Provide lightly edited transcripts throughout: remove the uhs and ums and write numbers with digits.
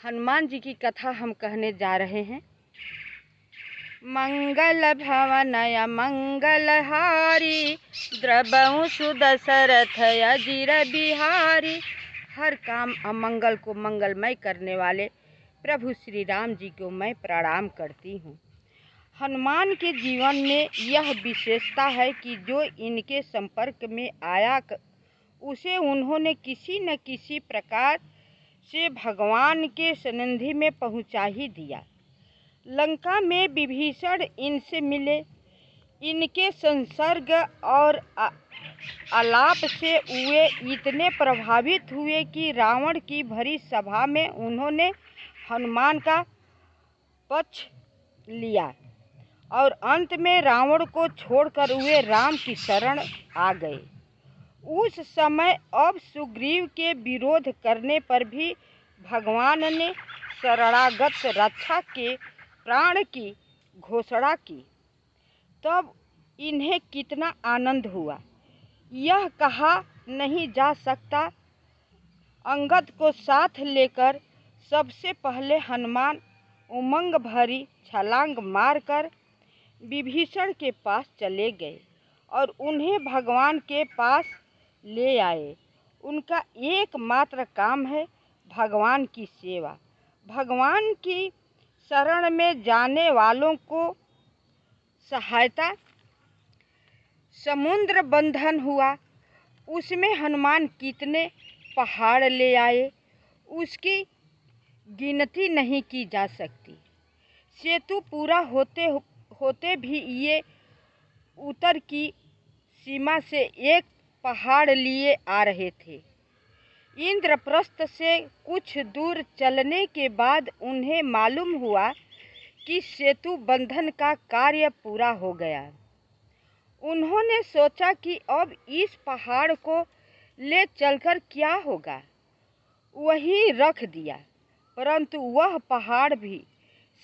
हनुमान जी की कथा हम कहने जा रहे हैं। मंगल भवनय मंगलहारी, द्रवहु सुदशरथ अजिर बिहारी। हर काम अमंगल को मंगलमय करने वाले प्रभु श्री राम जी को मैं प्रणाम करती हूँ। हनुमान के जीवन में यह विशेषता है कि जो इनके संपर्क में आया उसे उन्होंने किसी न किसी प्रकार से भगवान के सन्निधि में पहुंचा ही दिया। लंका में विभीषण इनसे मिले। इनके संसर्ग और आलाप से वे इतने प्रभावित हुए कि रावण की भरी सभा में उन्होंने हनुमान का पक्ष लिया और अंत में रावण को छोड़कर वे राम की शरण आ गए। उस समय अब सुग्रीव के विरोध करने पर भी भगवान ने शरणागत रक्षा के प्राण की घोषणा की। तब इन्हें कितना आनंद हुआ यह कहा नहीं जा सकता। अंगद को साथ लेकर सबसे पहले हनुमान उमंग भरी छलांग मारकर विभीषण के पास चले गए और उन्हें भगवान के पास ले आए। उनका एकमात्र काम है भगवान की सेवा। भगवान की शरण में जाने वालों को सहायता। समुद्र बंधन हुआ, उसमें हनुमान कितने पहाड़ ले आए उसकी गिनती नहीं की जा सकती। सेतु पूरा होते भी ये उत्तर की सीमा से एक पहाड़ लिए आ रहे थे। इंद्रप्रस्थ से कुछ दूर चलने के बाद उन्हें मालूम हुआ कि सेतु बंधन का कार्य पूरा हो गया। उन्होंने सोचा कि अब इस पहाड़ को ले चलकर क्या होगा, वही रख दिया। परंतु वह पहाड़ भी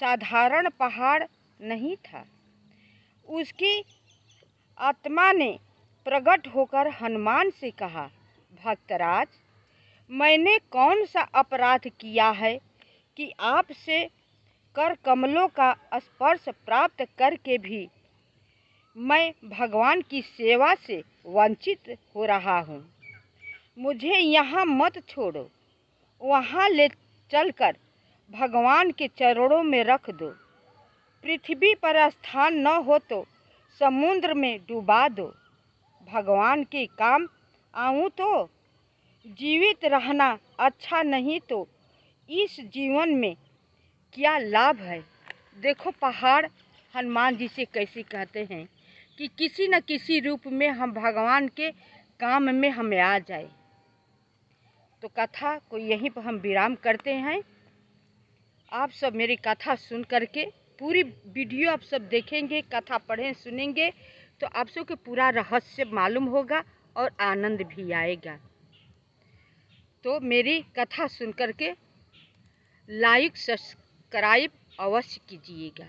साधारण पहाड़ नहीं था। उसकी आत्मा ने प्रकट होकर हनुमान से कहा, भक्तराज, मैंने कौन सा अपराध किया है कि आपसे कर कमलों का स्पर्श प्राप्त करके भी मैं भगवान की सेवा से वंचित हो रहा हूँ। मुझे यहाँ मत छोड़ो, वहाँ ले चलकर भगवान के चरणों में रख दो। पृथ्वी पर स्थान न हो तो समुद्र में डुबा दो। भगवान के काम आऊँ तो जीवित रहना अच्छा नहीं तो इस जीवन में क्या लाभ है। देखो पहाड़ हनुमान जी से कैसे कहते हैं कि किसी न किसी रूप में हम भगवान के काम में हमें आ जाए। तो कथा को यहीं पर हम विराम करते हैं। आप सब मेरी कथा सुन करके पूरी वीडियो आप सब देखेंगे, कथा पढ़ें सुनेंगे तो आप सबको पूरा रहस्य मालूम होगा और आनंद भी आएगा। तो मेरी कथा सुन करके लाइक सब्सक्राइब अवश्य कीजिएगा।